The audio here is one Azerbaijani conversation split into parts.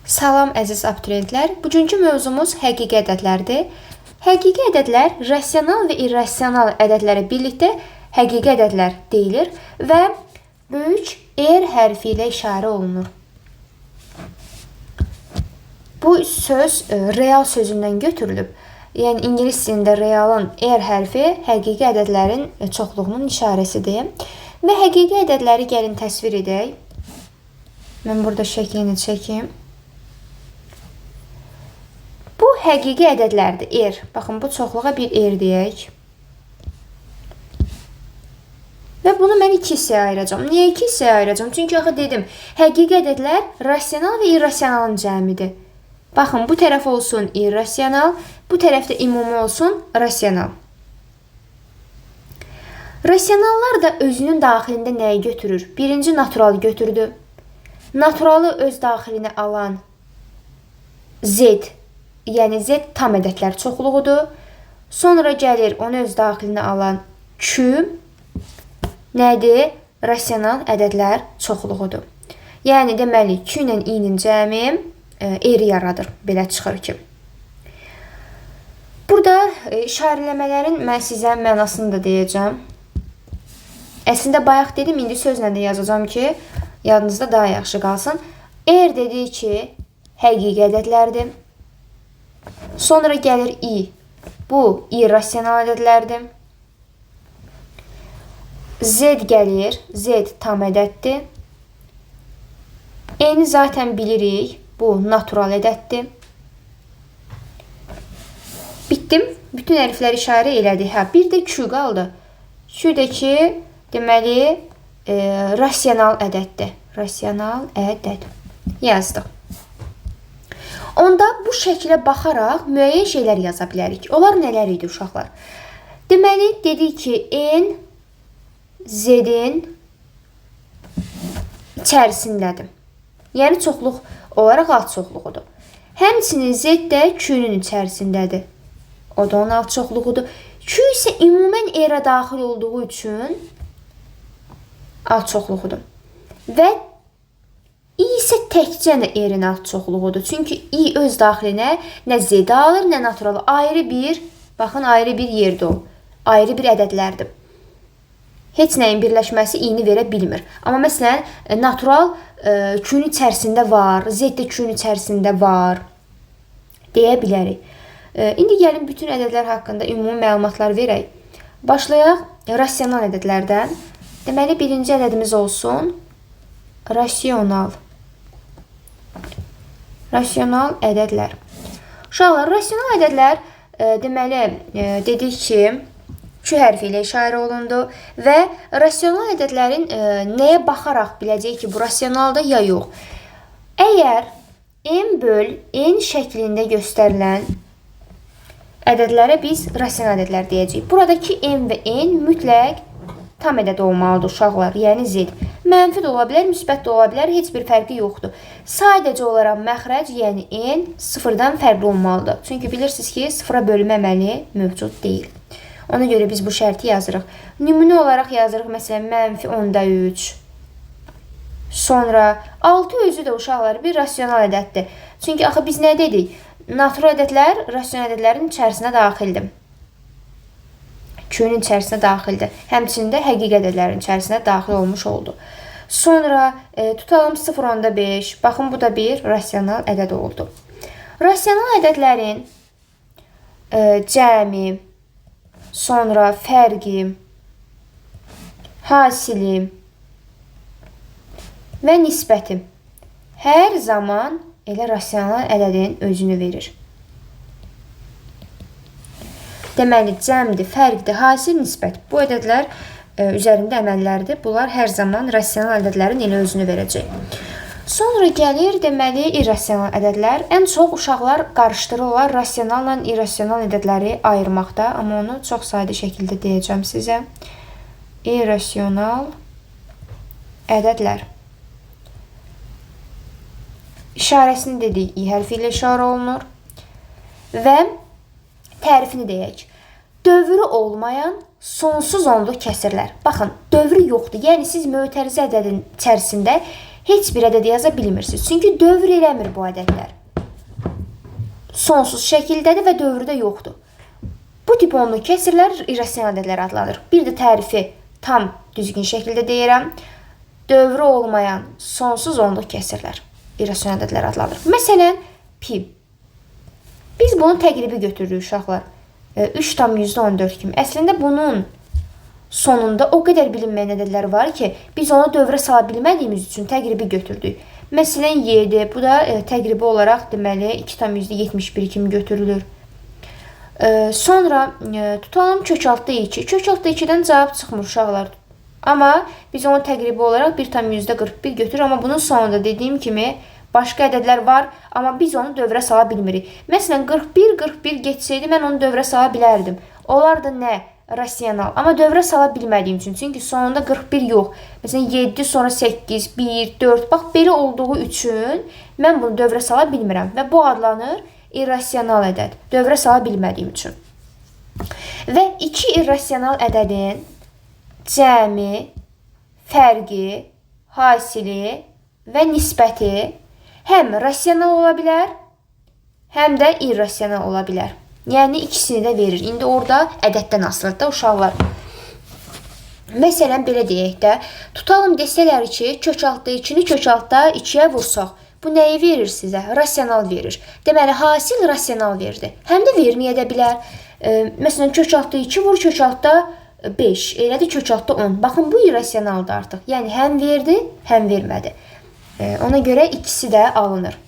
Salam əziz abituriyentlər. Bugünkü mövzumuz həqiqi ədədlərdir. Həqiqi ədədlər rasional və irrasional ədədlərə birlikdə həqiqi ədədlər deyilir və böyük R hərfi ilə işarə olunur. Bu söz real sözündən götürülüb. Yəni ingilis dilində realın R hərfi həqiqi ədədlərin çoxluğunun işarəsidir. Və həqiqi ədədləri gəlin təsvir edək. Mən burada şəklini çəkim. Bu həqiqi ədədlərdir, R. Baxın, bu çoxluğa bir R deyək. Və bunu mən iki hissəyə ayıracağım. Niyə iki hissəyə ayıracağım? Çünki axı dedim, həqiqi ədədlər rasional və irrasionalın cəmidir. Baxın, bu tərəf olsun irrasional, bu tərəfdə ümumi olsun rasional. Rasionallar da özünün daxilində nəyi götürür? Birinci naturalı götürdü. Naturalı öz daxilinə alan Z, yəni Z tam ədədlər çoxluğudur. Sonra gəlir onu öz daxilinə alan Q, nədir? Rasional ədədlər çoxluğudur. Yəni deməli Q ilə I-nin cəmi R yaradır. Belə çıxır ki. Burada işarələmələrin mən sizə mənasını da deyəcəm. Əslində bayaq dedim, indi sözlə də yazacağam ki, yadınızda daha yaxşı qalsın. R dediyi ki, həqiqi ədədlərdir. Sonra gəlir I. Bu irrasional ədədlərdir. Z gəlir. Z tam ədəddir. N-i zaten bilirik. Bu natural ədəddir. Bitdim. Bütün hərflər işarə elədi. Bir də Q qaldı. Q də ki, deməli, rasional ədəddir. Rasional ədəd. Yazdıq. Onda bu şəklə baxaraq müəyyən şeylər yaza bilərik. Onlar nələr idi uşaqlar? Deməli, dedik ki, N Z-in içərisindədir. Yəni, çoxluq olaraq alt çoxluğudur. Həmçinin Z də Q-nün içərisindədir. O da onun alt çoxluğudur. Q isə ümumən R-ə daxil olduğu üçün alt çoxluğudur. Və I isə təkcə R-in alt çoxluğudur. Çünki I öz daxilinə nə Z alır, nə naturalı. Ayrı bir, baxın, ayrı bir yerdə o. Ayrı bir ədədlərdir. Heç nəyin birləşməsi I-ni verə bilmir. Amma məsələn, natural Q-nun içərisində var, Z də Q-nun içərisində var deyə bilərik. İndi gəlin bütün ədədlər haqqında ümumi məlumatlar verək. Başlayaq rasional ədədlərdən. Deməli, birinci ədədimiz olsun rasional. Rasional ədədlər. Uşaqlar, rasional ədədlər deməli, dedik ki, Q hərfi ilə işarə olundu və rasional ədədlərin nəyə baxaraq biləcək ki, bu rasionaldır ya yox. Əgər M böl N şəklində göstərilən ədədlərə biz rasional ədədlər deyəcəyik. Buradakı M və N mütləq tam ədəd olmalıdır uşaqlar, yəni Z. Mənfi də ola bilər, müsbət də ola bilər, heç bir fərqi yoxdur. Sadəcə olaraq məxrəc, yəni N sıfırdan fərqli olmalıdır. Çünki bilirsiniz ki, sıfıra bölmə əməli mövcud deyil. Ona görə biz bu şərti yazırıq. Nümunə olaraq yazırıq, məsələn, mənfi 10/3. Sonra 6 özü də uşaqlar bir rasional ədəddir. Çünki axı biz nə dedik? Natural ədədlər rasional ədədlərin içərisinə daxildir. Q-nun içərisinə daxildir. Həmçinin də həqiqi ədədlərin içərisinə daxil olmuş oldu. Sonra tutalım 0/5. Baxın, bu da bir rasional ədəd oldu. Rasional ədədlərin cəmi, sonra fərqi, hasili və nisbəti hər zaman elə rasional ədədin özünü verir. Deməli, cəmdir, fərqdir, hasil, nisbət. Bu ədədlər üzərində əməllərdir. Bunlar hər zaman rasional ədədlərin elə özünü verəcək. Sonra gəlir, deməli, irrasional ədədlər. Ən çox uşaqlar qarışdırırlar rasionalla irrasional ədədləri ayırmaqda. Amma onu çox sadə şəkildə deyəcəm sizə. İrrasional ədədlər. İşarəsini dedik, I hərfi ilə işarə olunur. Və tərifini deyək. Dövrü olmayan sonsuz onluq kəsirlər. Baxın, dövrü yoxdur. Yəni, siz mötərizə ədədin içərisində heç bir ədəd yaza bilmirsiniz. Çünki dövr eləmir bu ədədlər. Sonsuz şəkildədir və dövrdə yoxdur. Bu tip onlu kəsirlər irrasional ədədlər adlanır. Bir də tərifi tam düzgün şəkildə deyirəm. Dövrü olmayan sonsuz onlu kəsirlər irrasional ədədlər adlanır. Məsələn, pi. Biz bunu təqribi götürürük uşaqlar. 3,14 kimi. Əslində bunun sonunda o qədər bilinməyən ədədlər var ki, biz onu dövrə sala bilmədiyimiz üçün təqribi götürdük. Məsələn, 7. Bu da təqribi olaraq deməli 2,71 kimi götürülür. Sonra tutalım kökaltı 2. Kökaltı 2-dən cavab çıxmır uşaqlar. Amma biz onu təqribi olaraq 1,41 götürür. Amma bunun sonunda dediyim kimi başqa ədədlər var, amma biz onu dövrə sala bilmirik. Məsələn, 41 geçsəydi mən onu dövrə sala bilərdim. Onlar da nə? Rasional. Amma dövrə sala bilmədiyim üçün. Çünki sonunda 41 yox. Məsələn, 7, sonra 8, 1, 4. Bax, belə olduğu üçün mən bunu dövrə sala bilmirəm. Və bu adlanır irrasional ədəd. Dövrə sala bilmədiyim üçün. Və iki irrasional ədədin cəmi, fərqi, hasili və nisbəti həm rasional ola bilər, həm də irrasional ola bilər. Yəni, ikisini də verir. İndi orada ədəddən asılıdır da uşaqlar. Məsələn, belə deyək də, tutalım desələr ki, kökaltda 2-ni kökaltda 2-yə vursaq, bu nəyi verir sizə? Rasional verir. Deməli, hasil rasional verdi. Həm də verməyə də bilər. Məsələn, kökaltda 2 vur, kökaltda 5. Elədir, kökaltda 10. Baxın, bu irrasionaldır artıq. Yəni, həm verdi, həm vermədi. Ona görə ikisi də alınır.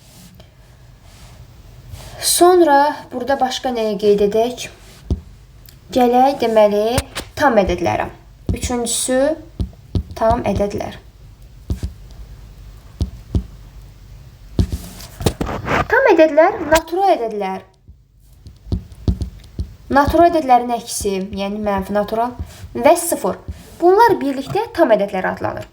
Sonra burada başqa nəyə qeyd edək? Gələk, deməli, tam ədədlərə. Üçüncüsü, tam ədədlər. Tam ədədlər, natural ədədlər. Natural ədədlərin əksi, yəni mənfi natural və 0. Bunlar birlikdə tam ədədlər adlanır.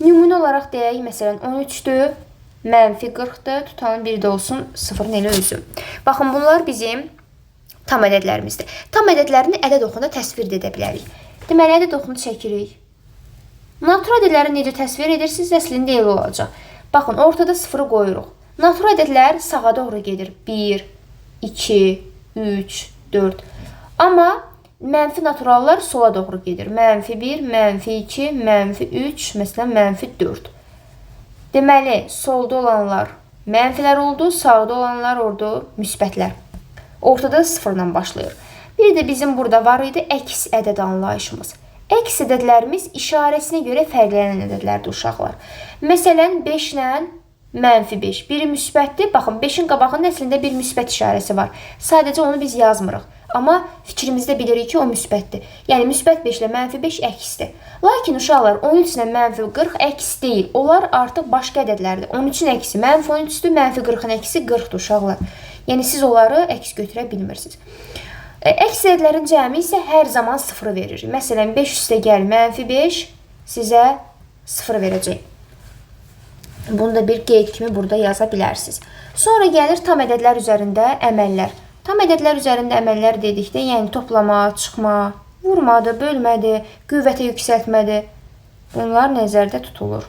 Nümunə olaraq deyək, məsələn, 13-dür. Mənfi 40-dır, tutalım bir də olsun 0-ın elə özü. Baxın, bunlar bizim tam ədədlərimizdir. Tam ədədlərini ədəd oxunda təsvir edə bilərik. Deməli, ədəd oxunu çəkirik. Natural ədədləri necə təsvir edirsiniz, əslində elə olacaq. Baxın, ortada 0-ı qoyuruq. Natural ədədlər sağa doğru gedir. 1, 2, 3, 4. Amma mənfi naturallar sola doğru gedir. Mənfi 1, mənfi 2, mənfi 3, məsələn, mənfi 4. Deməli, solda olanlar mənfilər oldu, sağda olanlar oldu müsbətlər. Ortada 0-dan başlayır. Bir də bizim burada var idi əks ədəd anlayışımız. Əks ədədlərimiz işarəsinə görə fərqlənən ədədlərdir uşaqlar. Məsələn, 5 ilə mənfi 5. Biri müsbətdir. Baxın, 5-in qabağında əslində bir müsbət işarəsi var. Sadəcə onu biz yazmırıq. Amma fikrimizdə bilirik ki, o müsbətdir. Yəni, müsbət 5 ilə mənfi 5 əksdir. Lakin uşaqlar, 13 ilə mənfi 40 əks deyil. Onlar artıq başqa ədədlərdir. 13-ün əksi mənfi 13-dür, mənfi 40-ın əksi 40-dır uşaqlar. Yəni, siz onları əks götürə bilmirsiniz. Əks ədədlərin cəmi isə hər zaman 0 verir. Məsələn, 5 üstə gəl mənfi 5 sizə 0 verəcək. Bunu da bir qeyd kimi burada yaza bilərsiniz. Sonra gəlir tam ədədlər üzərində əməllər. Tam ədədlər üzərində əməllər dedikdə, yəni toplama, çıxma, vurmadı, bölmədi, qüvvətə yüksəltmədi. Bunlar nəzərdə tutulur.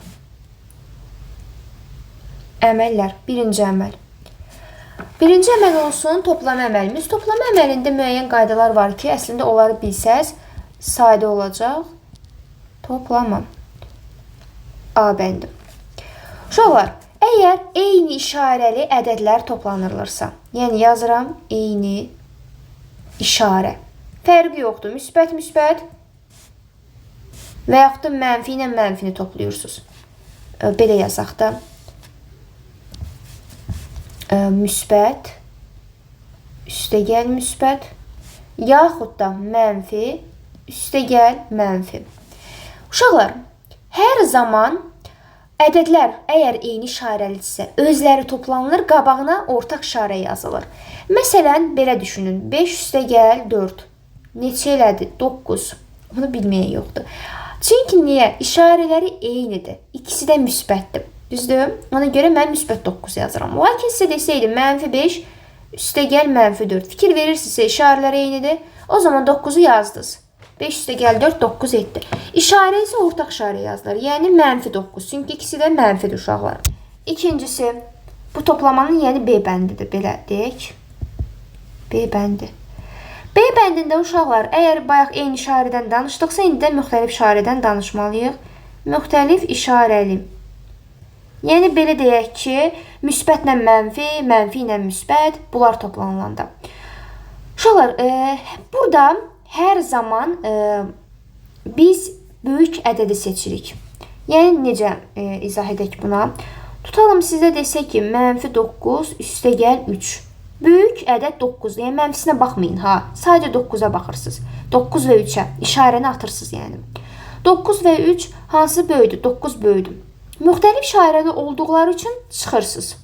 Əməllər. Birinci əməl. Birinci əməl olsun toplama əməlimiz. Toplama əməlində müəyyən qaydalar var ki, əslində onları bilsəz, sadə olacaq. Toplama. A bəndi. Uşaqlar, əgər eyni işarəli ədədlər toplanırlarsa, yəni yazıram eyni işarə. Fərqi yoxdur. Müsbət, müsbət və yaxud da mənfi ilə mənfini toplayırsınız. Belə yazaq da. Müsbət, üstəgəl müsbət, yaxud da mənfi, üstəgəl mənfi. Uşaqlar, hər zaman ədədlər əgər eyni işarəlidirsə, özləri toplanılır, qabağına ortaq işarə yazılır. Məsələn, belə düşünün. 5 üstəgəl 4. Neçə elədir? 9. Bunu bilməyə yoxdur. Çünki niyə? İşarələri eynidir. İkisi də müsbətdir. Düzdür? Ona görə mən müsbət 9 yazıram. Lakin sizə desəydim, mənfi 5 üstəgəl mənfi 4. Fikir verirsinizsə, işarələr eynidir. O zaman 9-u yazdınız. 5 üstə gəl 4, 9 etdi. İşarə isə ortaq işarə yazılır. Yəni -9. Çünki ikisi də mənfidir uşaqlar. İkincisi, bu toplamanın yəni B bəndidir. Belə deyək. B bəndi. B bəndində uşaqlar, əgər bayaq eyni işarədən danışdıqsa, indi də müxtəlif işarədən danışmalıyıq. Müxtəlif işarəli. Yəni belə deyək ki, müsbətlə mənfi, mənfi ilə müsbət, bunlar toplanılanda. Uşaqlar, burada hər zaman biz böyük ədədi seçirik. Yəni necə izah edək buna? Tutalım sizə desək ki, -9 üstə gəl 3. Böyük ədəd 9-dur. Yəni mənfisinə baxmayın ha. Sadəcə 9-a baxırsınız. 9 və 3-ə işarəni atırsınız yəni. 9 və 3 hansı böyüdür? 9 böyüdür. Müxtəlif işarəli olduqları üçün çıxırsınız.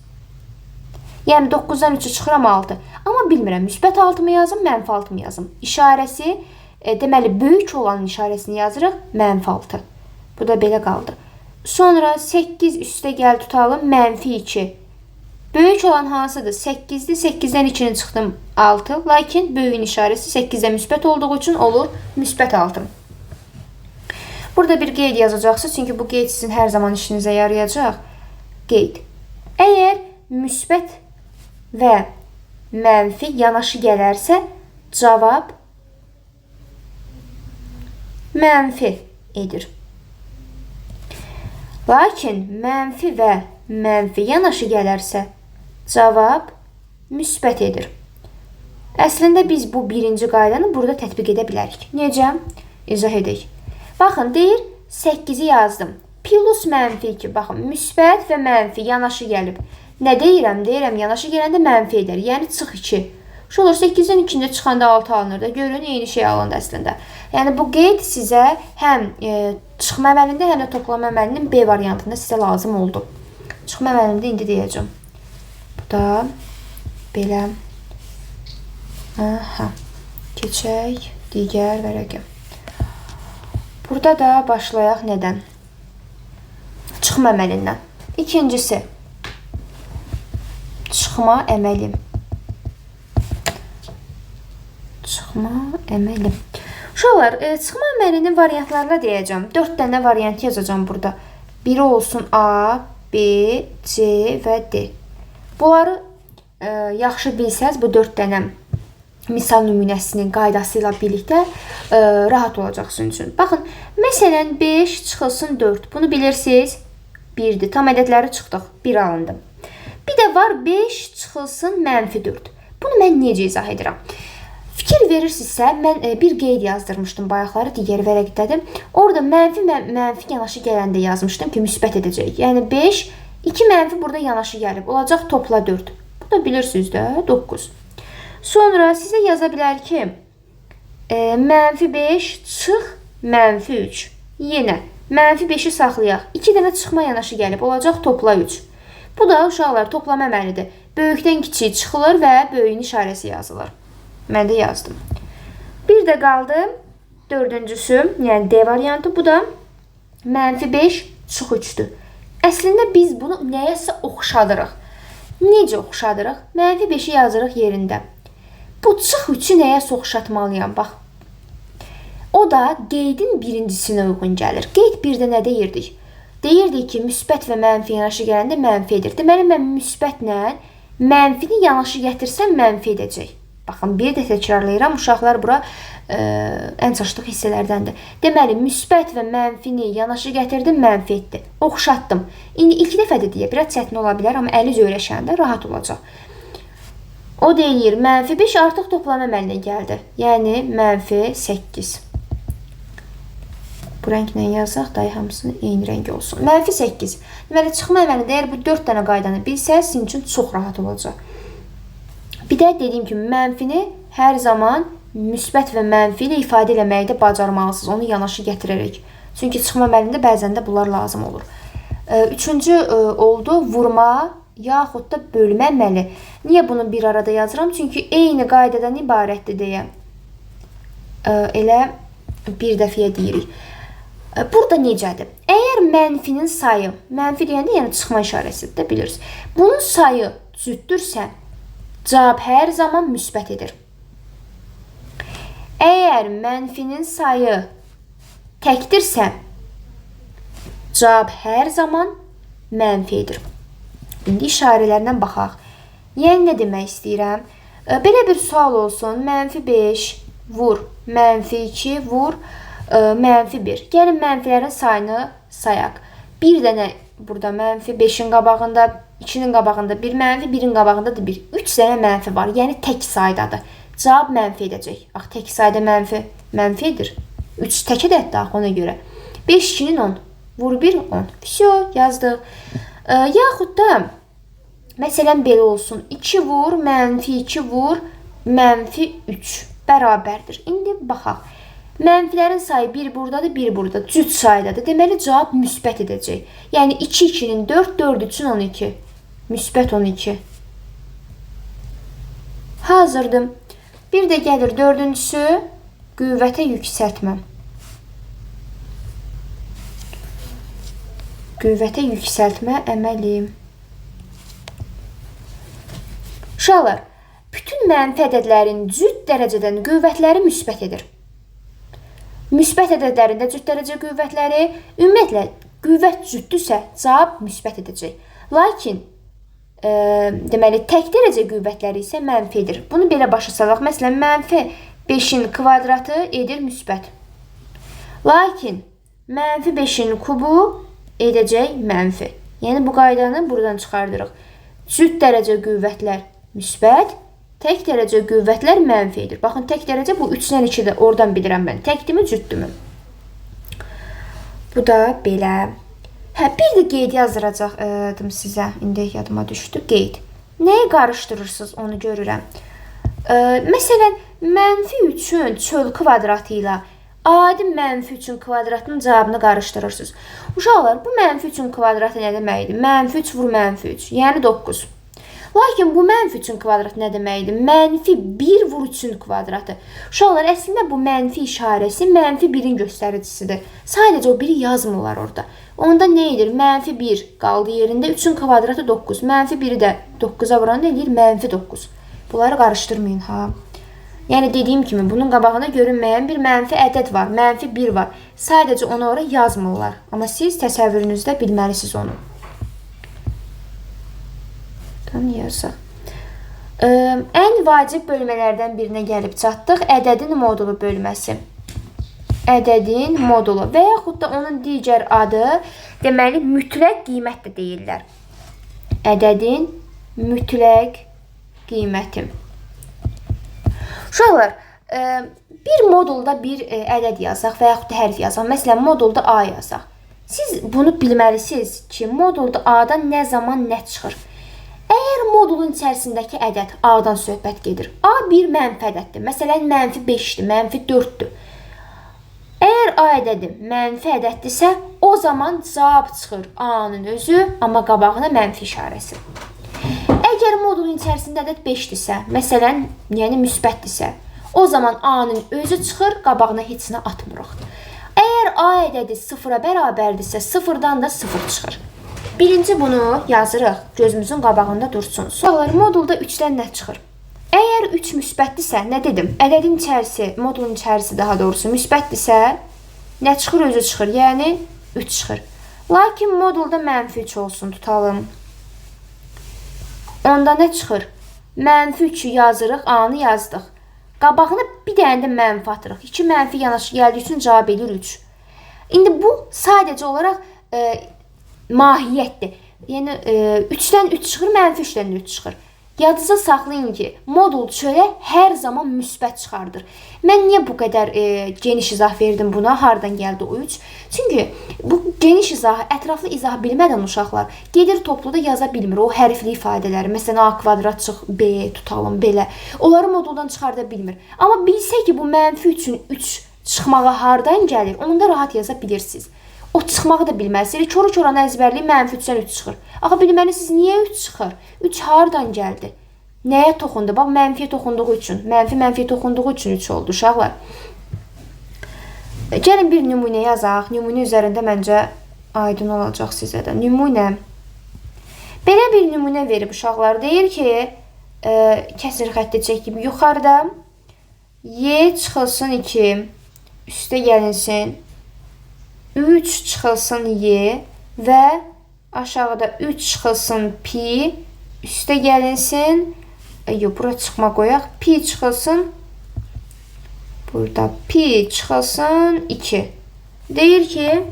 Yəni 9-dan 3-ü çıxıram 6. Amma bilmirəm, müsbət 6 mı yazım, mənfi 6 mı yazım? İşarəsi, deməli, böyük olanın işarəsini yazırıq, -6. Bu da belə qaldı. Sonra 8 üstə gəl tutalım, -2. Böyük olan hansıdır? 8-dir. 8-dən 2-ni çıxdım 6. Lakin böyüyün işarəsi 8-də müsbət olduğu üçün olur müsbət 6. Burada bir qeyd yazacaqsınız. Çünki bu qeyd sizin hər zaman işinizə yarayacaq. Qeyd. Əgər müsbət və mənfi yanaşı gələrsə, cavab mənfi edir. Lakin mənfi və mənfi yanaşı gələrsə, cavab müsbət edir. Əslində biz bu birinci qaydanı burada tətbiq edə bilərik. Necə? İzah edək. Baxın, deyir 8-i yazdım. Plus -2. Baxın, müsbət və mənfi yanaşı gəlib. Nə deyirəm? Deyirəm, yanaşı gələndə mənfi edər. Yəni, çıx 2. Şu olur, 8-dən 2-də çıxanda 6 alınır da. Görün, eyni şey alındı əslində. Yəni, bu qeyd sizə həm çıxma əməlində, həm də toplama əməlinin B variantında sizə lazım oldu. Çıxma əməlində indi deyəcəm. Bu da belə. Aha. Keçək digər vərəqə. Burada da başlayaq nədən? Çıxma əməlindən. İkincisi, çıxma əməli. Çıxma əməli. Uşaqlar, çıxma əməlinin variantlarına deyəcəm. 4 dənə variant yazacağım burada. Biri olsun A, B, C və D. Bunları yaxşı bilsəz, bu 4 dənə misal nümunəsinin qaydası ilə birlikdə rahat olacaq sizin üçün. Baxın, məsələn 5 çıxılsın 4. Bunu bilirsiniz. 1-dir. Tam ədədləri çıxdıq. 1 alındı. Bir də var 5 çıxılsın -4. Bunu mən necə izah edirəm? Fikir verirsinizsə, mən bir qeyd yazdırmışdım bayaqları, digər vərəqdədir. Orada mənfi yanaşı gələndə yazmışdım ki, müsbət edəcək. Yəni 5, 2 mənfi burada yanaşı gəlib. Olacaq topla 4. Bu da bilirsiniz də 9. Sonra sizə yaza bilər ki, -5 çıx -3. Yenə -5-i saxlayaq. 2 dənə çıxma yanaşı gəlib. Olacaq topla 3. Bu da uşaqlar toplama əməlidir. Böyükdən kiçik çıxılır və böyüyün işarəsi yazılır. Mən də yazdım. Bir də qaldı dördüncüsü, yəni D variantı. Bu da -5 çıx 3-dür. Əslində biz bunu nəyəsə oxşadırıq. Necə oxşadırıq? -5-i yazırıq yerində. Bu çıx 3-ü nəyəsə oxşatmalıyam, bax. O da qeydin birincisinə uyğun gəlir. Qeyd 1-də nə deyirdik? Deyirdik ki, müsbət və mənfi yanaşı gələndə mənfi edir. Deməli, mən müsbətlə mənfini yanaşı gətirsəm mənfi edəcək. Baxın, bir də təkrarlayıram. Uşaqlar bura ən çaşdıq hissələrdəndir. Deməli, müsbət və mənfini yanaşı gətirdim, mənfi etdi. Oxşatdım. İndi ilk dəfədə deyə biraz çətin ola bilər, amma əliz öyrəşəndə rahat olacaq. O deyir, -5 artıq toplama əməlinə gəldi. Yəni, -8. Bu rənglə yazaq, day hamısını eyni rəng olsun. -8. Deməli, çıxma əməlində əgər bu 4 dənə qaydanı bilsəz, sizin üçün çox rahat olacaq. Bir də dediyim kimi, mənfini hər zaman müsbət və mənfi ilə ifadə eləməkdə bacarmalısınız. Onu yanaşı gətirərək. Çünki çıxma əməlində bəzən də bunlar lazım olur. Üçüncü oldu vurma, yaxud da bölmə əməli. Niyə bunu bir arada yazıram? Çünki eyni qaydadan ibarətdir deyə. Elə bir dəfəyə deyirik. Burada necədir? Əgər mənfinin sayı, mənfi deyəndə yəni çıxma işarəsidir də bilirsiniz. Bunun sayı cütdürsə, cavab hər zaman müsbət edir. Əgər mənfinin sayı təkdirsə, cavab hər zaman mənfidir. İndi işarələrdən baxaq. Yəni, nə demək istəyirəm? Belə bir sual olsun. -5 vur, -2 vur, -1. Gəlin mənfilərin sayını sayaq. Bir dənə burada -5-in qabağında, 2-nin qabağında 1 mənfi, 1-in qabağında da 1. 3 dənə mənfi var. Yəni, tək saydadır. Cavab mənfi edəcək. Ax, tək sayda mənfidir. 3 tək ədəddir axı ona görə. 5, 2-nin 10. Vur 1, 10. Всё, yazdıq. Yaxud da, məsələn, belə olsun. 2 vur, -2 vur, -3 bərabərdir. İndi baxaq. Mənfilərin sayı 1 buradadır, 1 burada. Cüt saydadır. Deməli, cavab müsbət edəcək. Yəni, 2, 2-nin 4, 4 üçün 12. Müsbət 12. Hazırdır. Bir də gəlir dördüncüsü, qüvvətə yüksəltmə. Qüvvətə yüksəltmə əməli. Uşaqlar, bütün mənfi ədədlərin cüt dərəcədən qüvvətləri müsbət edir. Müsbət ədədlərində cüt dərəcə qüvvətləri, ümumiyyətlə, qüvvət cütdürsə, cavab müsbət edəcək. Lakin, deməli, tək dərəcə qüvvətləri isə mənfidir. Bunu belə başa salaq. Məsələn, -5-in kvadratı edir müsbət. Lakin, -5-in kubu edəcək mənfi. Yəni, bu qaydanı buradan çıxardırıq. Cüt dərəcə qüvvətlər müsbət, tək dərəcə qüvvətlər mənfidir. Baxın, tək dərəcə bu 3-dən 2-dir. Oradan bilirəm mən. Təkdirmi, cütdürmü? Bu da belə. Bir də qeyd yazdıracaqdım sizə. İndi yadıma düşdü. Qeyd. Nəyi qarışdırırsınız, onu görürəm. Məsələn, -3-ün çöl kvadratı ilə adi -3-ün kvadratının cavabını qarışdırırsınız. Uşaqlar, bu -3-ün kvadratı nə deməkdir? -3 vur -3, yəni 9. Lakin bu -3-ün kvadratı nə deməkdir? -1 vur 3-ün kvadratı. Uşaqlar, əslində bu mənfi işarəsi -1-in göstəricisidir. Sadəcə o biri yazmırlar orada. Onda nə edir? -1 qaldı yerində, 3-ün kvadratı 9. -1-i də 9-a vuranda edir -9. Bunları qarışdırmayın, ha. Yəni, dediyim kimi, bunun qabağına görünməyən bir mənfi ədəd var, -1 var. Sadəcə onu oraya yazmırlar. Amma siz təsəvvürünüzdə bilməlisiniz onu. Yazaq. Ən vacib bölmələrdən birinə gəlib çatdıq. Ədədin modulu bölməsi. Ədədin modulu və yaxud da onun digər adı, deməli, mütləq qiymət də deyirlər. Ədədin mütləq qiyməti. Uşaqlar, bir modulda bir ədəd yazaq və yaxud da hərf yazaq. Məsələn, modulda A yazaq. Siz bunu bilməlisiniz ki, modulda A-dan nə zaman nə çıxır? Əgər modulun içərisindəki ədəd A-dan söhbət gedir. A bir mənfi ədəddir. Məsələn, -5-dir, -4-dür. Əgər A ədədi mənfi ədəddirsə, o zaman cavab çıxır A-nın özü, amma qabağına mənfi işarəsi. Əgər modulun içərisində ədəd 5-dirsə, məsələn, yəni müsbətdirsə, o zaman A-nın özü çıxır, qabağına heç nə atmırıq. Əgər A ədədi 0-a bərabərdirsə, 0-dan da 0 çıxır. Birinci bunu yazırıq, gözümüzün qabağında dursun. Suallar, modulda 3-dən nə çıxır? Əgər 3 müsbətdirsə, nə dedim? Ədədin içərisi, modulun içərisi daha doğrusu müsbətdirsə, nə çıxır? Özü çıxır, yəni 3 çıxır. Lakin modulda -3 olsun, tutalım. Onda nə çıxır? -3-ü yazırıq, A-nı yazdıq. Qabağına bir dənə də mənfi atırıq. 2 mənfi yanaşı gəldiyi üçün cavab edir 3. İndi bu sadəcə olaraq mahiyyətdir. Yəni, 3-dən 3 çıxır, -3-dən 3 çıxır. Yadınıza saxlayın ki, modul çölə hər zaman müsbət çıxardır. Mən niyə bu qədər geniş izah verdim buna? Hardan gəldi o 3? Çünki bu geniş izahı, ətraflı izah bilmədən uşaqlar gedir topluda yaza bilmir. O hərfli ifadələri, məsələn, A kvadrat çıx, B tutalım, belə. Onları moduldan çıxarda bilmir. Amma bilsə ki, bu -3-ün 3 çıxmağa hardan gəlir, onda rahat yaza bilirsiniz. O çıxmağı da bilməlisiniz. Çoru-çoranı əzbərləyib -3-dən 3 çıxır. Axı bilməlisiniz, niyə 3 çıxır? 3 hardan gəldi? Nəyə toxundu? Bax, mənfiyə toxunduğu üçün. Mənfiyə toxunduğu üçün 3 oldu, uşaqlar. Gəlin bir nümunə yazaq. Nümunə üzərində məncə aydın olacaq sizə də. Nümunə. Belə bir nümunə verib uşaqlar. Deyir ki, kəsr xətti çəkib yuxarıda y çıxılsın 2 üstə gəlinsin 3 çıxılsın y və aşağıda 3 çıxılsın pi üstə gəlinsin yox, bura çıxma qoyaq pi çıxılsın burada pi çıxılsın 2 deyir ki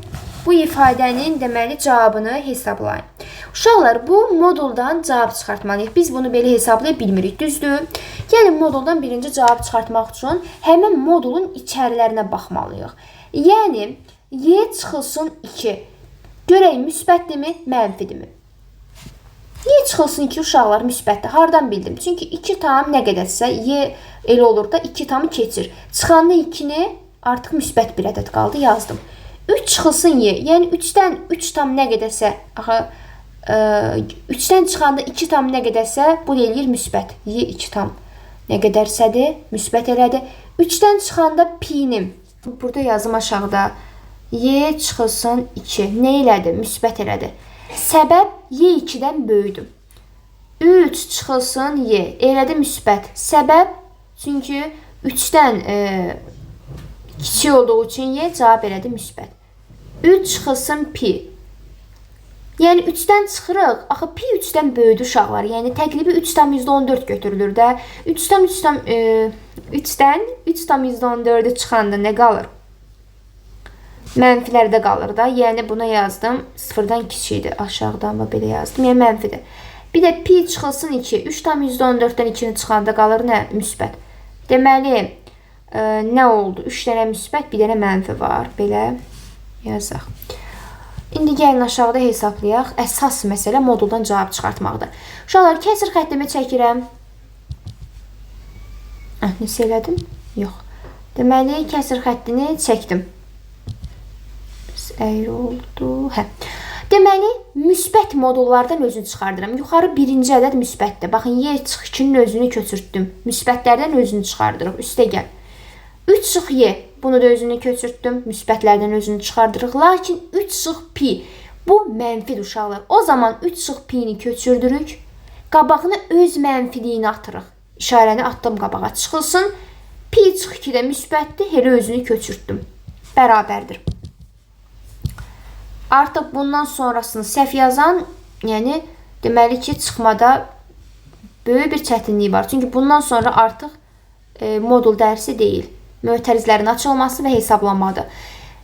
bu ifadənin deməli cavabını hesablayın. Uşaqlar, bu moduldan cavab çıxartmalıyıq. Biz bunu belə hesablaya bilmirik, düzdür? Gəlin moduldan birinci cavab çıxartmaq üçün həmin modulun içərilərinə baxmalıyıq. Yəni, y çıxılsın 2. Görək, müsbətdirmi, mənfidirmi? Y çıxılsın 2 uşaqlar müsbətdir. Hardan bildim? Çünki 2 tam nə qədərsə, y elə olur da 2 tamı keçir. Çıxanda 2-ni artıq müsbət bir ədəd qaldı, yazdım. 3 çıxılsın y. Yəni 3-dən 3 tam nə qədərsə, 3-dən çıxanda 2 tam nə qədərsə, bu eləyir müsbət. Y 2 tam nə qədərsədir, müsbət elədi. 3-dən çıxanda pi'nim. Burada yazım aşağıda. Y çıxılsın 2. Nə elədi? Müsbət elədi. Səbəb y 2-dən böyüdür. 3 çıxılsın y. Elədi müsbət. Səbəb çünki 3-dən kiçik olduğu üçün y cavab elədi müsbət. 3 çıxılsın pi. Yəni 3-dən çıxırıq. Axı pi 3-dən böyüdü uşaqlar. Yəni təqribi 3,14 götürülür də. 3-dən 3,14-ü çıxanda nə qalır? Mənfilərdə qalır da. Yəni buna yazdım. 0-dan kiçikdir. Aşağıdan belə yazdım. Yəni mənfidir. Bir də pi çıxılsın 2. 3,14-dən 2-ni çıxanda qalır nə? Müsbət. Deməli, nə oldu? 3 dənə müsbət, bir dənə mənfi var. Belə yazaq. İndi gəlin aşağıda hesablayaq. Əsas məsələ moduldan cavab çıxartmaqdır. Uşaqlar, kəsir xəttimi çəkirəm. Neçə elədim? Yox. Deməli, kəsir xəttini çəkdim. Əyri oldu. Hə. Deməli, müsbət modullardan özünü çıxardıram. Yuxarı birinci ədəd müsbətdir. Baxın, y çıx 2-nin özünü köçürtdüm. Müsbətlərdən özünü çıxardırıq. Üstə gəl. 3 çıx y. Bunu da özünü köçürtdüm. Müsbətlərdən özünü çıxardırıq. Lakin 3 çıx pi. Bu mənfidir uşaqlar. O zaman 3 çıx pi'ni köçürdürük. Qabağına öz mənfiliyini atırıq. İşarəni atdım qabağa. Çıxılsın. Pi çıx 2-də müsbətdir. Elə özünü köçürtdüm. Bərabərdir. Artıq bundan sonrasını səhv yazan, yəni deməli ki, çıxmada böyük bir çətinliyi var. Çünki bundan sonra artıq modul dərsi deyil. Mötərizlərin açılması və hesablanmadır.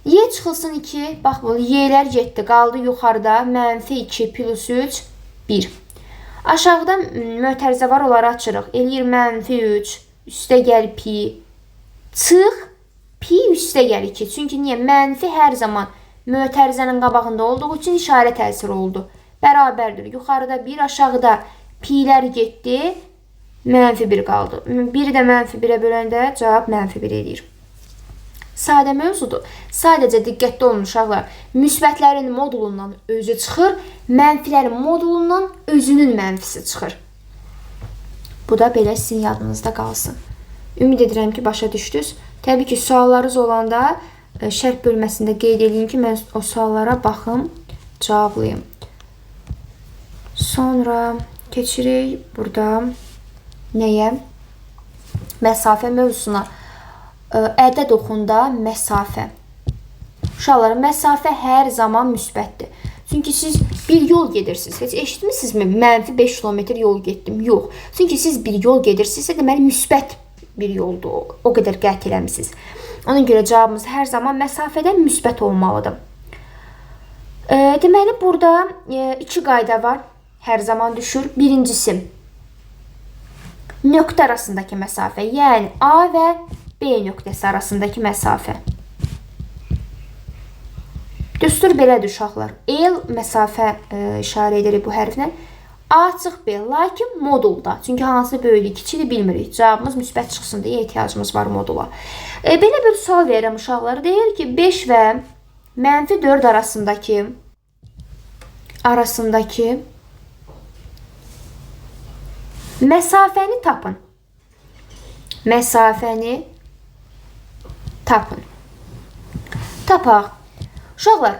Y çıxılsın 2. Bax, bu y'lər getdi. Qaldı yuxarıda. -2 plus 3, 1. Aşağıda mötərizə var, onları açırıq. Eləyir -3. Üstə gəl pi. Çıx. Pi üstə gəl 2. Çünki niyə? Mənfi hər zaman mötərizənin qabağında olduğu üçün işarə təsiri oldu. Bərabərdir. Yuxarıda 1, aşağıda pi'lər getdi. -1 qaldı. 1-i də -1-ə böləndə cavab -1 edir. Sadə mövzudur. Sadəcə diqqətli olun uşaqlar. Müsbətlərin modulundan özü çıxır, mənfilərin modulundan özünün mənfisi çıxır. Bu da belə sizin yadınızda qalsın. Ümid edirəm ki, başa düşdünüz. Təbii ki, suallarınız olanda şərh bölməsində qeyd edeyim ki, mən o suallara baxım, cavablayım. Sonra keçirik burada nəyə? Məsafə mövzusuna. Ədəd oxunda məsafə. Uşaqlar, məsafə hər zaman müsbətdir. Çünki siz bir yol gedirsiniz. Heç eşitmisinizmi? -5 kilometr yol getdim. Yox. Çünki siz bir yol gedirsinizsə, deməli müsbət bir yoldur. O qədər qət eləmisiniz. Ona görə cavabımız hər zaman məsafədən müsbət olmalıdır. Deməli, burada 2 qayda var. Hər zaman düşür. Birincisi, nöqtə arasındakı məsafə. Yəni, A və B nöqtəsi arasındakı məsafə. Düstur belədir uşaqlar. El məsafə işarə edirik bu hərflə. A çıx B, lakin modulda. Çünki hansı böyüklük kiçikdir bilmirik. Cavabımız müsbət çıxsın deyə ehtiyacımız var modula. Belə bir sual verirəm uşaqlar. Deyir ki, 5 və -4 arasındakı məsafəni tapın. Məsafəni tapın. Tapaq. Uşaqlar,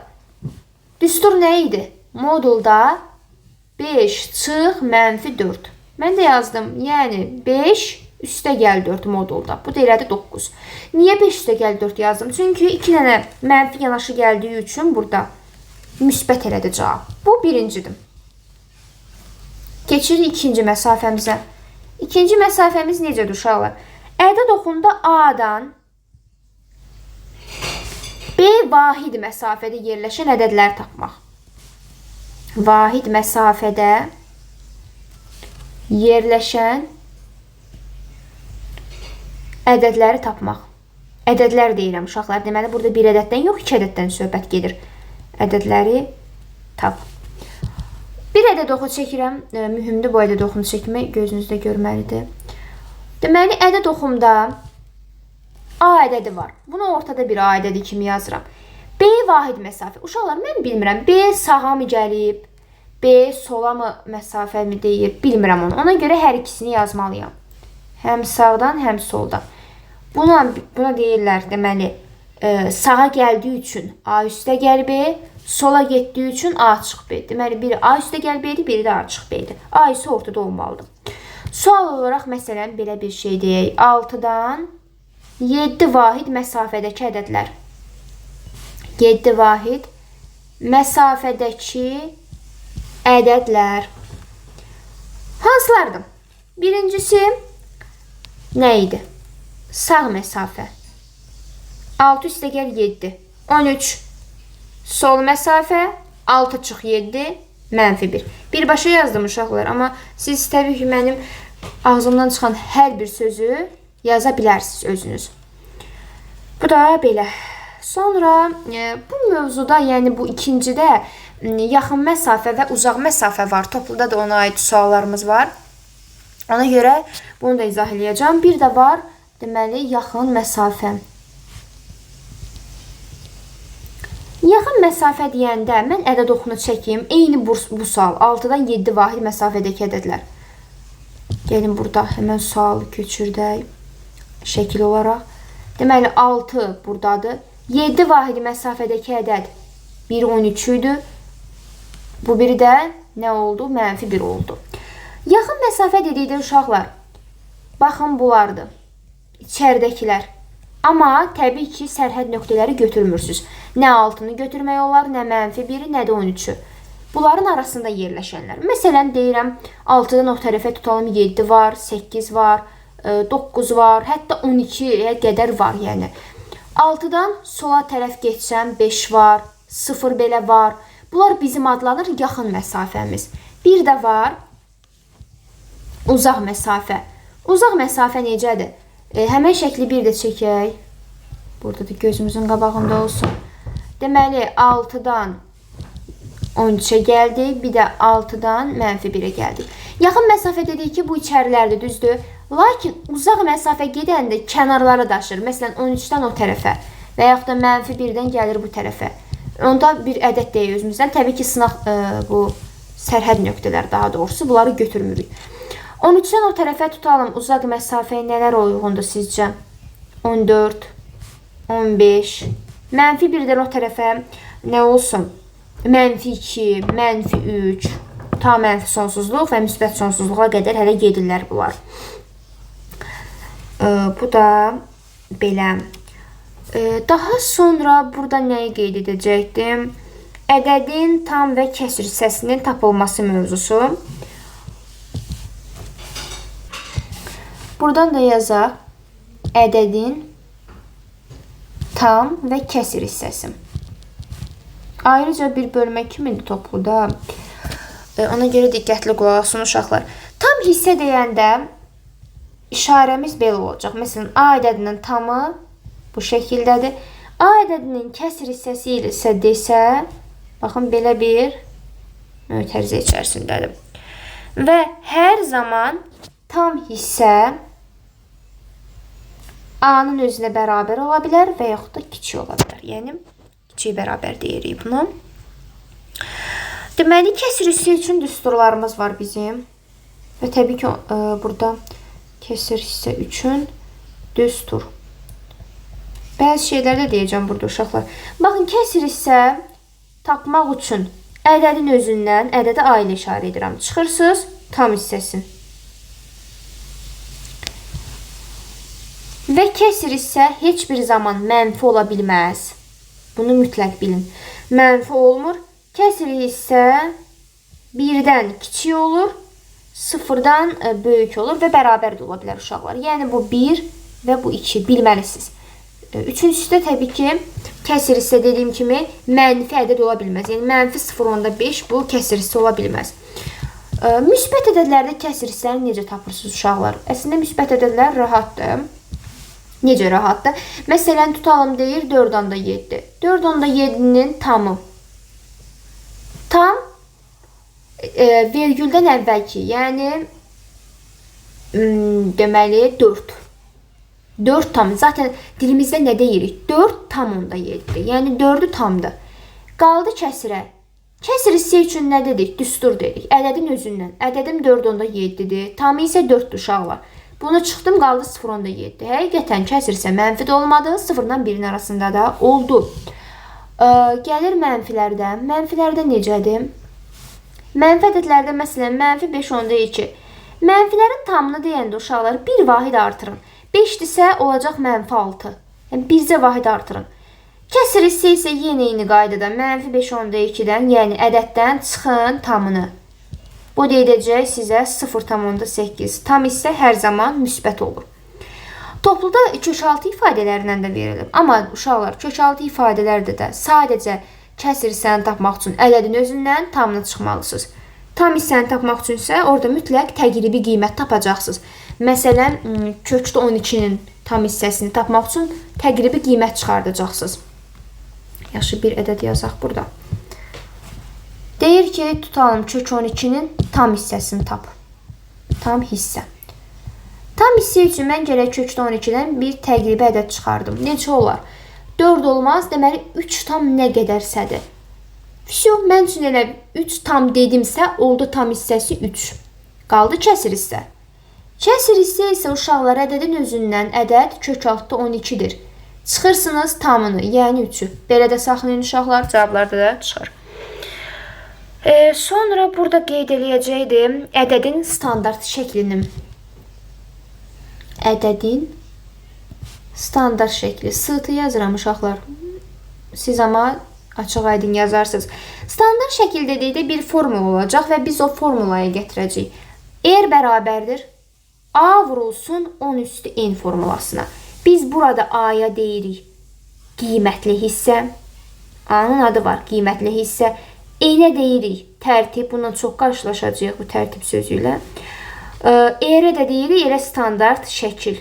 düstur nə idi? Modulda 5 çıx -4. Mən də yazdım. Yəni 5 +4 modulda. Bu da elədi 9. Niyə 5+4 yazdım? Çünki 2 dənə mənfi yanaşı gəldiyi üçün burada müsbət elədi cavab. Bu birincidir. Keçirik ikinci məsafəmizə. İkinci məsafəmiz necədir uşaqlar? Ədəd oxunda A-dan B vahid məsafədə yerləşən ədədləri tapmaq. Vahid məsafədə yerləşən ədədləri tapmaq. Ədədlər deyirəm uşaqlar. Deməli, burada bir ədəddən yox, 2 ədəddən söhbət gedir. Ədədləri tap. Bir ədəd oxu çəkirəm. Mühümdür bu ədəd oxunu çəkmək. Gözünüzdə görməlidir. Deməli, ədəd oxumda A ədədi var. Bunu ortada bir A ədədi kimi yazıram. B vahid məsafə. Uşaqlar, mən bilmirəm. B sağa mı gəlib? B sola mı məsafə mi deyir? Bilmirəm onu. Ona görə hər ikisini yazmalıyam. Həm sağdan, həm soldan. Buna deyirlər, deməli, sağa gəldiyi üçün A üstə gəl B, sola getdiyi üçün A açıq B. Deməli, biri A üstə gəl B'dir, biri də açıq B'dir. A isə ortada olmalıdır. Sual olaraq, məsələn, belə bir şey deyək. 6-dan 7 vahid məsafədəki ədədlər. 7 vahid məsafədəki ədədlər. Hansılardır? Birincisi nə idi? Sağ məsafə. 6 üstə gəl 7. 13. Sol məsafə 6 çıx 7 -1. Birbaşa yazdım uşaqlar, amma siz təbii ki, mənim ağzımdan çıxan hər bir sözü yaza bilərsiniz özünüz. Bu da belə. Sonra bu mövzuda, yəni bu ikincidə yaxın məsafə və uzaq məsafə var. Topluda da ona aid suallarımız var. Ona görə bunu da izah edəcəm. Bir də var, deməli, yaxın məsafə. Yaxın məsafə deyəndə mən ədəd oxunu çəkeyim. Eyni bu sual. 6-dan 7 vahid məsafədəki ədədlər. Gəlin burada həmən sualı köçürdək. Şəkil olaraq. Deməli, 6 buradadır. 7 vahid məsafədəki ədəd 1 13 idi. Bu biri də nə oldu? -1 oldu. Yaxın məsafə dedikdə uşaqlar, baxın bulardır. İçəridəkilər. Amma təbii ki, sərhəd nöqtələri götürmürsünüz. Nə 6-nı götürmək olar, nə -1-i, nə də 13-ü. Bunların arasında yerləşənlər. Məsələn, deyirəm, 6-dan o tərəfə tutalım 7 var, 8 var, 9 var, hətta 12-yə qədər var, yəni. 6-dan sola tərəf geçsəm 5 var, 0 belə var. Bunlar bizim adlanır yaxın məsafəmiz. Bir də var uzaq məsafə. Uzaq məsafə necədir? Həmən şəkli bir də çəkək. Burada da gözümüzün qabağında olsun. Deməli, 6-dan 13-ə gəldik. Bir də 6-dan -1-ə gəldik. Yaxın məsafə dedik ki, bu içərilərdir, düzdür? Lakin uzaq məsafə gedəndə kənarları daşır. Məsələn, 13-dən o tərəfə və yaxud da -1-dən gəlir bu tərəfə. Onda bir ədəd deyək özümüzdən. Təbii ki, sınaq bu sərhəd nöqtələr daha doğrusu. Bunları götürmürük. 13-dən o tərəfə tutalım. Uzaq məsafəyə nələr uyğundur sizcə? 14, 15. -1-dən o tərəfə nə olsun? -2, -3, ta mənfi sonsuzluq və müsbət sonsuzluğa qədər hələ gedirlər bunlar. Bu da belə. Daha sonra burada nəyi qeyd edəcəkdim? Ədədin tam və kəsr hissəsinin tapılması mövzusu. Buradan da yazaq. Ədədin tam və kəsr hissəsi. Ayrıca bir bölmə kimidir topluda. Ona görə diqqətli qulaq asın uşaqlar. Tam hissə deyəndə işarəmiz belə olacaq. Məsələn, A ədədinin tamı bu şəkildədir. A ədədinin kəsr hissəsi isə desə, baxın, belə bir mötərizə içərisindədir. Və hər zaman tam hissə A-nın özünə bərabər ola bilər və yaxud da kiçik ola bilər. Yəni, kiçik bərabər deyirik bunu. Deməli, kəsr hissə üçün düsturlarımız var bizim. Və təbii ki, burada kəsr hissə üçün düstur. Bəzi şeylər də deyəcəm burada uşaqlar. Baxın, kəsr hissə tapmaq üçün ədədin özündən ədədə ailə işarə edirəm. Çıxırsınız tam hissəsin. Və kəsr isə heç bir zaman mənfi ola bilməz. Bunu mütləq bilin. Mənfi olmur. Kəsr isə 1-dən kiçik olur, 0-dan böyük olur və bərabər də ola bilər uşaqlar. Yəni bu 1 və bu 2 bilməlisiniz. Üçüncüsü də təbii ki, kəsr hissə dediyim kimi mənfi ədəd ola bilməz. Yəni mənfi 0.5 bu kəsr hissə ola bilməz. Müsbət ədədlərdə kəsr hissəni necə tapırsınız uşaqlar? Əslində müsbət ədədlər rahatdır. Necə rahatdır? Məsələn, tutalım deyir 4.7. 4.7-nin tamı. Tam vergüldən əvvəlki, yəni deməli 4. 4 tam. Zaten dilimizdə nə deyirik? 4.7. Yəni 4'ü tamdır. Qaldı kəsrə. Kəsr hissə üçün nə dedik? Düstur dedik. Ədədin özündən. Ədədim 4.7-dir. Tamı isə 4'dür uşaqlar. Bunu çıxdım, qaldı 0.7. Həqiqətən kəsr isə mənfi də olmadı. 0-dan 1-in arasında da oldu. Gəlir mənfilərdən. Mənfilərdə necədir? Mənfi ədədlərdə məsələn mənfi 5.2. Mənfilərin tamını deyəndə uşaqlar bir vahid artırın. 5-dirsə olacaq mənfi 6. Yəni bircə vahid artırın. Kəsr hissə isə yenə eyni qaydada mənfi 5.2-dən, yəni ədəddən çıxın tamını. Bu deyəcək sizə 0.8. Tam isə hər zaman müsbət olur. Topluda kökaltı ifadələrindən də verilir. Amma uşaqlar, kökaltı ifadələrdə də sadəcə kəsr hissəni tapmaq üçün ədədin özündən tamını çıxmalısınız. Tam hissəni tapmaq üçün isə orada mütləq təqribi qiymət tapacaqsınız. Məsələn, kökdə 12-nin tam hissəsini tapmaq üçün təqribi qiymət çıxardacaqsınız. Yaxşı, bir ədəd yazaq burada. Deyir ki, tutalım kök 12-nin tam hissəsini tap. Tam hissə. Tam hissə üçün mən gərək kökdə 12-dən bir təqribi ədəd çıxardım. Necə olar? 4 olmaz, deməli 3 tam nə qədərsədir. Mən üçün elə 3 tam dedimsə, oldu tam hissəsi 3. Qaldı kəsr hissə. Kəsr hissə isə uşaqlar ədədin özündən ədəd kök altda 12-dir. Çıxırsınız tamını, yəni 3'ü. Belə də saxlayın uşaqlar, cavablarda da çıxır. Sonra burada qeyd eləyəcəkdim ədədin standart şəklini. Ədədin standart şəkli. Sığıtı yazıram uşaqlar. Siz amma açıq aydın yazarsınız. Standart şəkil dedikdə bir formula olacaq və biz o formulaya gətirəcəyik. R bərabərdir A vurulsun 10 üstü n formulasına. Biz burada A'ya deyirik qiymətli hissə. A'nın adı var, qiymətli hissə. N'ə deyirik tərtib. Bundan çox qarşılaşacağıq bu tərtib sözü ilə. R'ə də deyirik elə standart şəkil.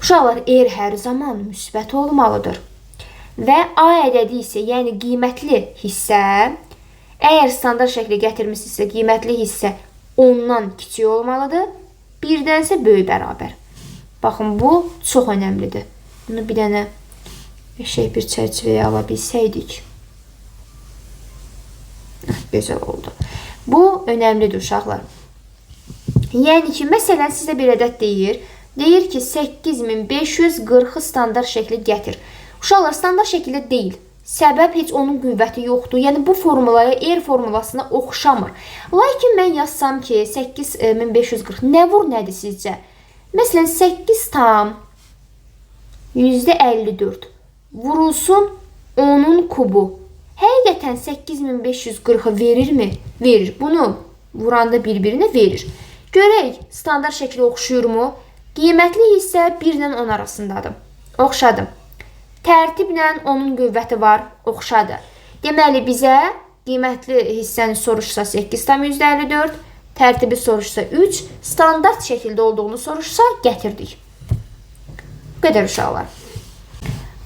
Uşaqlar, R hər zaman müsbət olmalıdır. Və A ədədi isə, yəni qiymətli hissə, əgər standart şəkli gətirmişsinizsə, qiymətli hissə ondan kiçik olmalıdır. Birdənsə böyük bərabər. Baxın, bu çox önəmlidir. Bunu bir dənə bir çərçivəyə ala bilsəydik. Gözəl oldu. Bu önəmlidir uşaqlar. Yəni ki, məsələn, sizə bir ədəd deyir. Deyir ki, 8540 standart şəkli gətir. Uşaqlar, standart şəkildə deyil. Səbəb heç onun qüvvəti yoxdur. Yəni bu formulaya, R formulasına oxşamır. Lakin mən yazsam ki, 8540 nə vur nədir sizcə? Məsələn, 8 tam %54 vurulsun 10'un kubu. Həqiqətən 8540'ı verirmi? Verir. Bunu vuranda bir-birinə verir. Görək, standart şəkli oxşuyurmu? Qiymətli hissə 1 ilə 10 arasındadır. Oxşadım. Tərtiblə onun qüvvəti var, oxşadır. Deməli, bizə qiymətli hissəni soruşsa 8 tam %54, tərtibi soruşsa 3, standart şəkildə olduğunu soruşsa gətirdik. Bu qədər uşaqlar.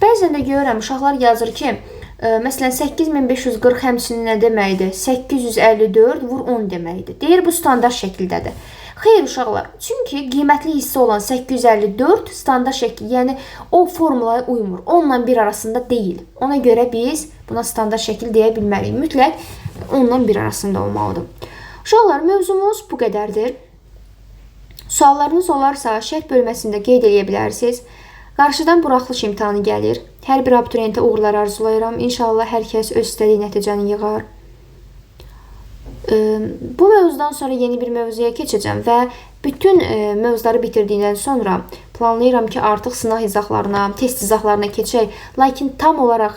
Bəzən də görürəm, uşaqlar yazır ki, məsələn, 8540 həmçinin nə deməkdir? 854 vur 10 deməkdir. Deyir, bu standart şəkildədir. Xeyr uşaqlar, çünki qiymətli hissə olan 854 standart şəkil, yəni o formulaya uymur. Onunla bir arasında deyil. Ona görə biz buna standart şəkil deyə bilməliyik. Mütləq onunla bir arasında olmalıdır. Uşaqlar, mövzumuz bu qədərdir. Suallarınız olarsa şərh bölməsində qeyd edə bilərsiniz. Qarşıdan buraxılış imtahanı gəlir. Hər bir abituriyentə uğurlar arzulayıram. İnşallah hər kəs öz istədiyi nəticəni yığar. Bu mövzudan sonra yeni bir mövzuya keçəcəm və bütün mövzuları bitirdikdən sonra planlayıram ki, artıq sınaq izahlarına, test izahlarına keçək. Lakin tam olaraq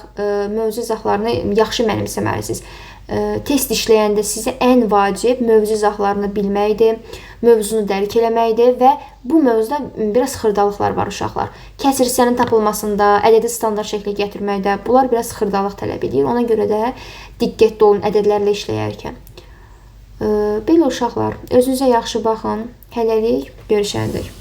mövzu izahlarını yaxşı mənimsəməlisiniz. Test işləyəndə sizə ən vacib mövzu izahlarını bilməkdir, mövzunu dərk eləməkdir və bu mövzuda biraz xırdalıqlar var uşaqlar. Kəsr hissənin tapılmasında, ədədi standart şəklə gətirməkdə bunlar biraz xırdalıq tələb edir. Ona görə də diqqətli olun ədədlərlə işləyərkən. Belə uşaqlar, özünüzə yaxşı baxın. Hələlik görüşərik.